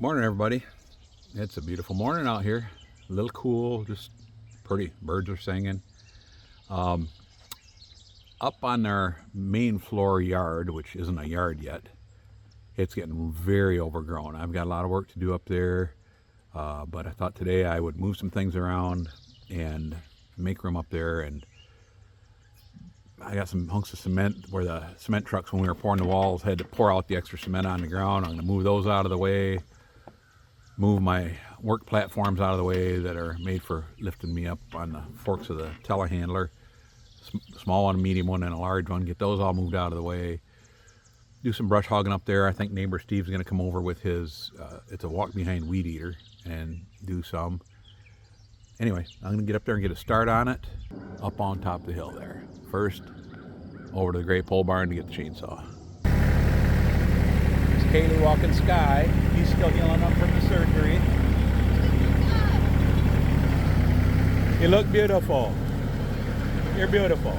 Morning, everybody. It's a beautiful morning out here. A little cool, just pretty. Birds are singing. Um, Up on our main floor yard, which isn't a yard yet, it's getting very overgrown. I've got a lot of work to do up there, but I thought today I would move some things around and make room up there. And I got some hunks of cement where the cement trucks, when we were pouring the walls, had to pour out the extra cement on the ground. I'm going to move those out of the way, move my work platforms out of the way that are made for lifting me up on the forks of the telehandler. Small one, medium one, and a large one. Get those all moved out of the way. Do some brush hogging up there. I think neighbor Steve's going to come over with his, it's a walk behind weed eater, and do some. Anyway, I'm going to get up there and get a start on it up on top of the hill there. First, over to the gray pole barn to get the chainsaw. It's Kaylee walking Sky. He's still healing up from the surgery. You look beautiful. You're beautiful.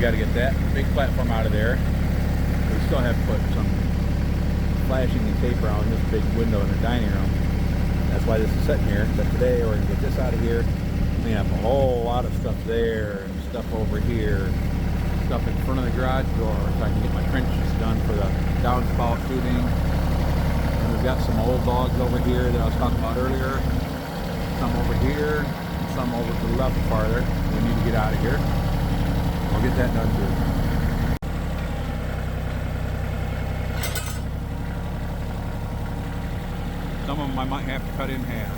Got to get that big platform out of there. We still have to put some flashing and tape around this big window in the dining room. That's why this is sitting here. But today we're going to get this out of here, clean up a whole lot of stuff there, stuff over here, stuff in front of the garage door so I can get my trenches done for the downspout tubing. And we've got some old logs over here that I was talking about earlier. Some over here, some over to the left farther. We need to get out of here. I'll get that done too. Some of them I might have to cut in half.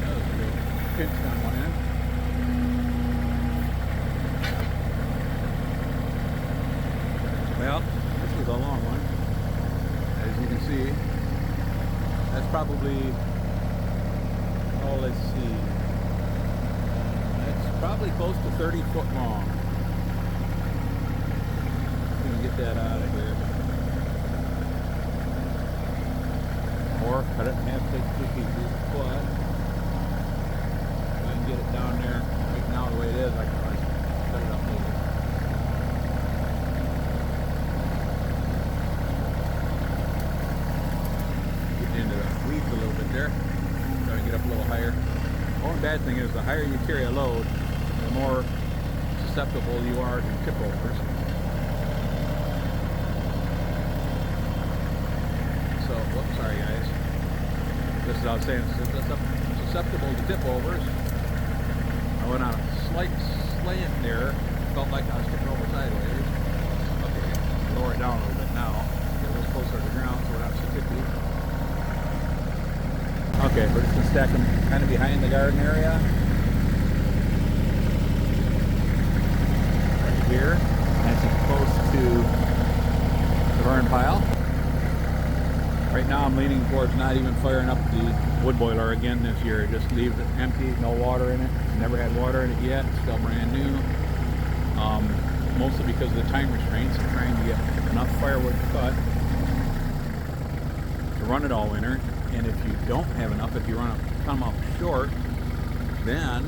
That was a real pinch on one end. Well, this was a long one. As you can see, that's probably, oh, let's see, that's probably close to 30 foot long. I'm gonna get that out of here. Or cut it in half, take two pieces, but if I can get it down there right now the way it is, I can always cut it up later. Into the weeds a little bit there. Try to get up a little higher. The only bad thing is the higher you carry a load, the more susceptible you are to tip overs. So, whoops, sorry guys. This is what I was saying, susceptible to tip overs. I went on a slight slant there. Felt like I was tipping over sideways. Okay, lower it down a little bit now. Get a little closer to the ground so we're not so tippy. Okay, we're just going to stack them kind of behind the garden area. Right here. Nice and close to the burn pile. Right now I'm leaning towards not even firing up the wood boiler again this year. Just leave it empty, no water in it. Never had water in it yet, it's still brand new. Mostly because of the time restraints of trying to get enough firewood cut to run it all winter. And if you don't have enough, if you come up short, then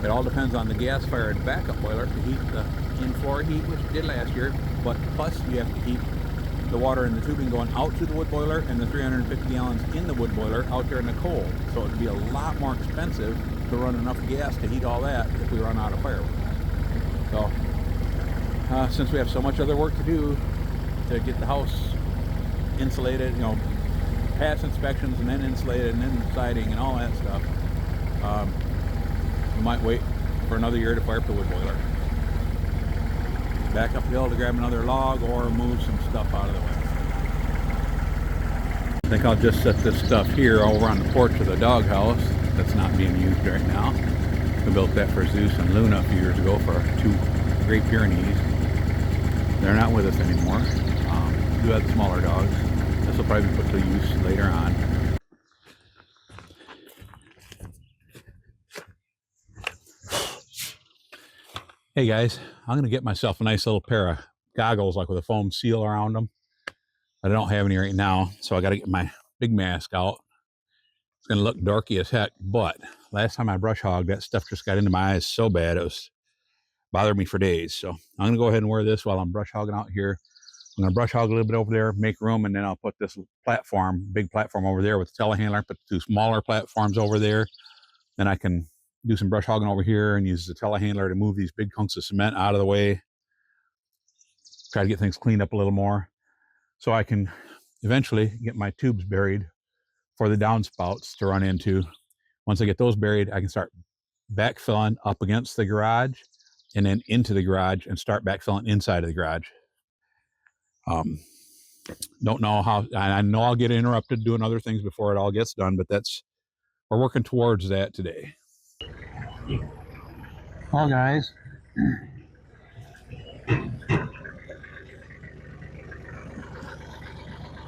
it all depends on the gas-fired backup boiler to heat the in-floor heat, which it did last year, but plus you have to heat the water in the tubing going out to the wood boiler and the 350 gallons in the wood boiler out there in the cold. So it would be a lot more expensive to run enough gas to heat all that if we run out of firewood. So since we have so much other work to do to get the house insulated, you know, pass inspections and then insulated and then siding and all that stuff, we might wait for another year to fire up the wood boiler. Back up the hill to grab another log or move some stuff out of the way. I think I'll just set this stuff here over on the porch of the doghouse that's not being used right now. We built that for Zeus and Luna a few years ago for 2 Great Pyrenees. They're not with us anymore. We do have the smaller dogs. This will probably be put to use later on. Hey guys, I'm going to get myself a nice little pair of goggles like with a foam seal around them. I don't have any right now, so I got to get my big mask out. It's going to look dorky as heck, but last time I brush hogged, that stuff just got into my eyes so bad it was bothered me for days. So I'm going to go ahead and wear this while I'm brush hogging out here. I'm going to brush hog a little bit over there, make room, and then I'll put this platform, big platform over there with the telehandler, put 2 smaller platforms over there. Then I can do some brush hogging over here and use the telehandler to move these big hunks of cement out of the way. Try to get things cleaned up a little more so I can eventually get my tubes buried for the downspouts to run into. Once I get those buried, I can start backfilling up against the garage and then into the garage and start backfilling inside of the garage. Don't know how, I know I'll get interrupted doing other things before it all gets done, but we're working towards that today. Well guys,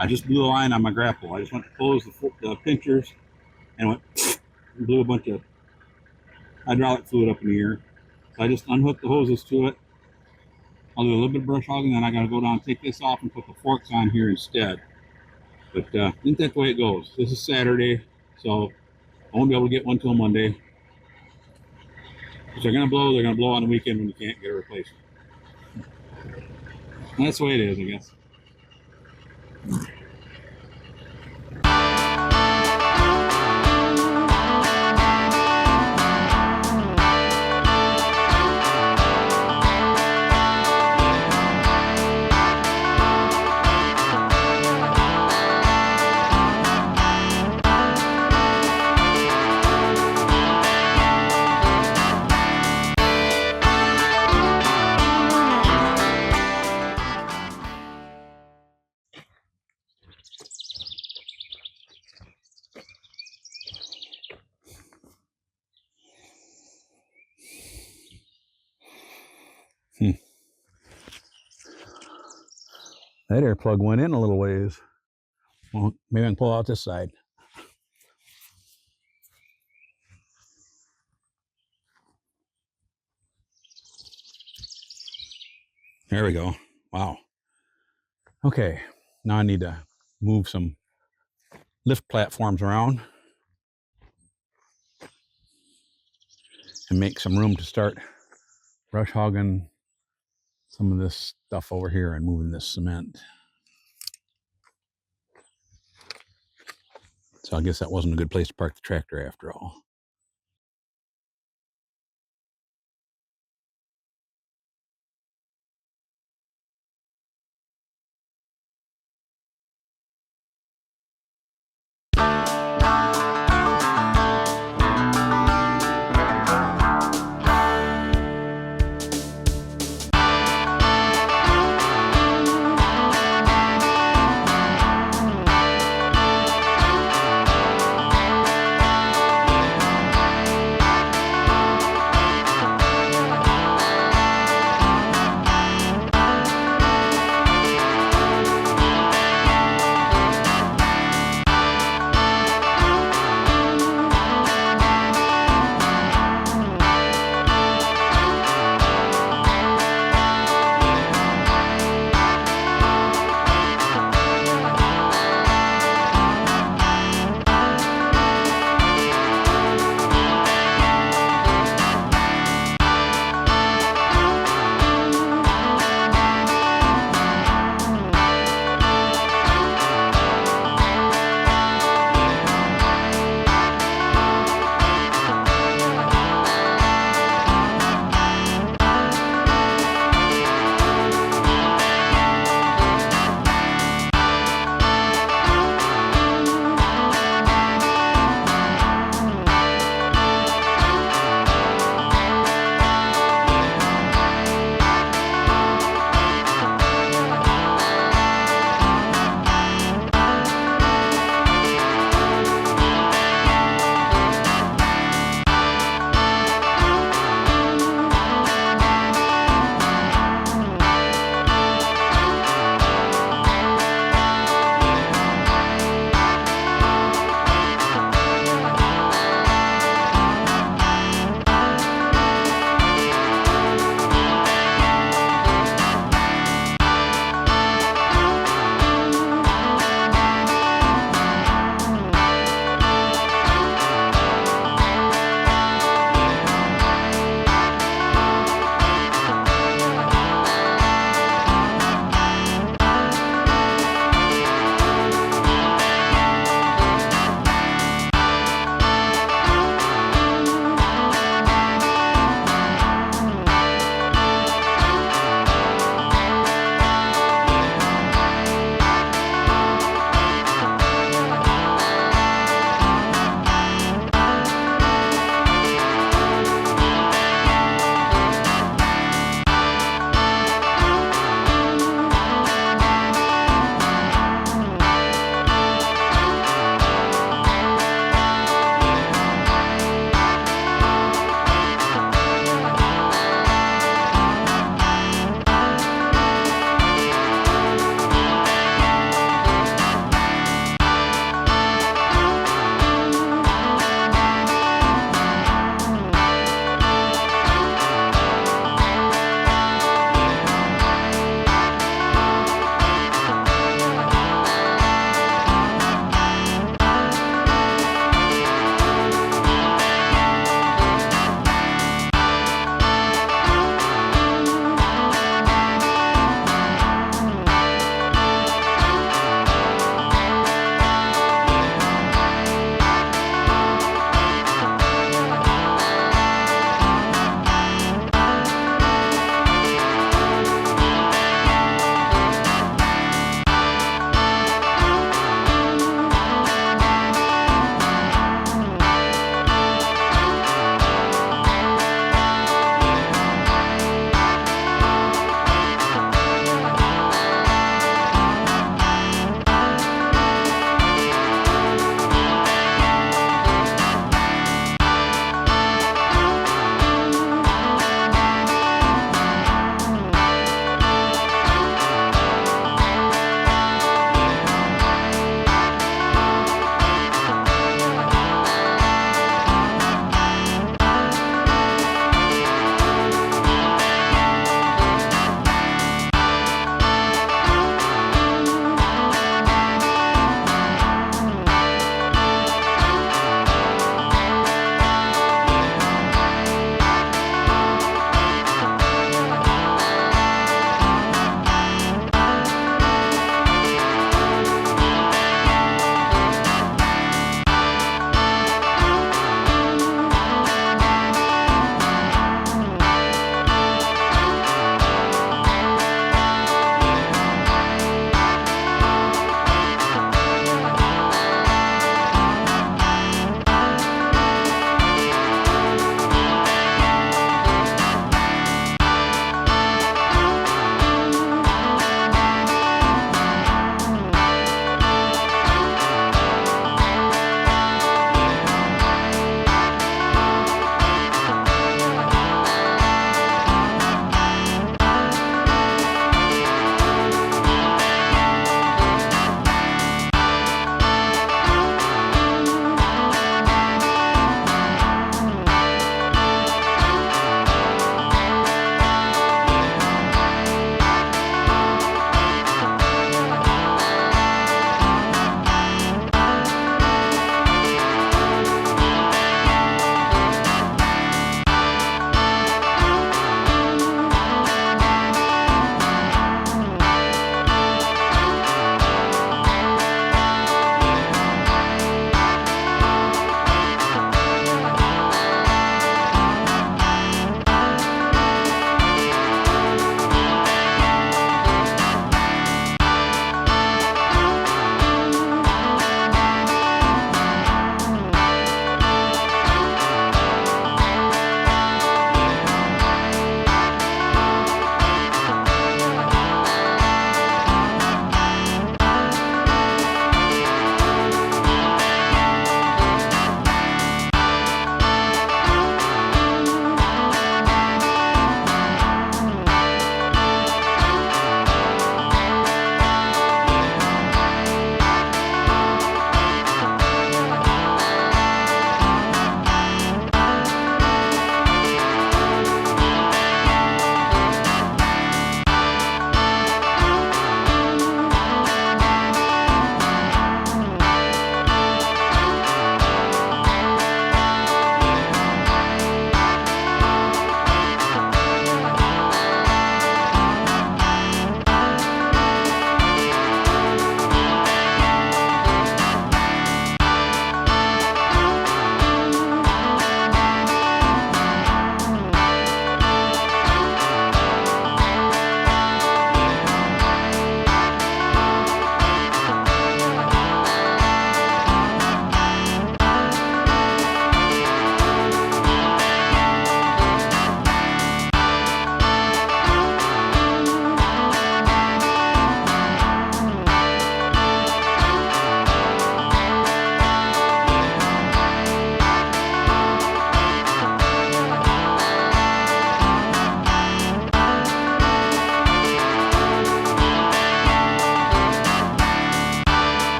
I just blew a line on my grapple. I just went to close the pinchers and went blew a bunch of hydraulic fluid up in the air. So I just unhooked the hoses to it. I'll do a little bit of brush hogging, then I got to go down and take this off and put the forks on here instead. But isn't that the way it goes? This is Saturday, so I won't be able to get one till Monday. If they're going to blow, they're going to blow on the weekend when you can't get a replacement. And that's the way it is, I guess. That air plug went in a little ways. Well, maybe I can pull out this side. There we go. Wow. Okay, now I need to move some lift platforms around and make some room to start brush hogging some of this stuff over here and moving this cement. So I guess that wasn't a good place to park the tractor after all.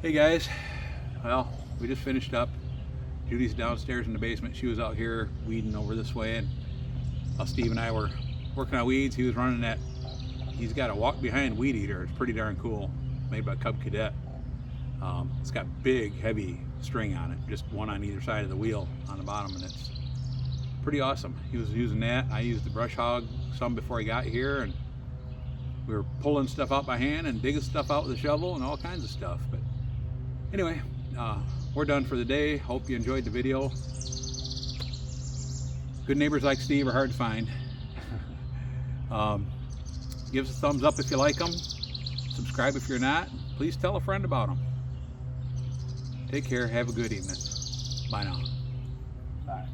Hey guys, well, we just finished up. Judy's downstairs in the basement. She was out here weeding over this way, and Steve and I were working on weeds. He was running that, he's got a walk behind weed eater. It's pretty darn cool, made by Cub Cadet. It's got big, heavy string on it, just one on either side of the wheel on the bottom, and it's pretty awesome. He was using that. I used the brush hog some before I got here, and we were pulling stuff out by hand and digging stuff out with a shovel and all kinds of stuff. But anyway, we're done for the day. Hope you enjoyed the video. Good neighbors like Steve are hard to find. Give us a thumbs up if you like them. Subscribe if you're not. Please tell a friend about them. Take care. Have a good evening. Bye now. Bye.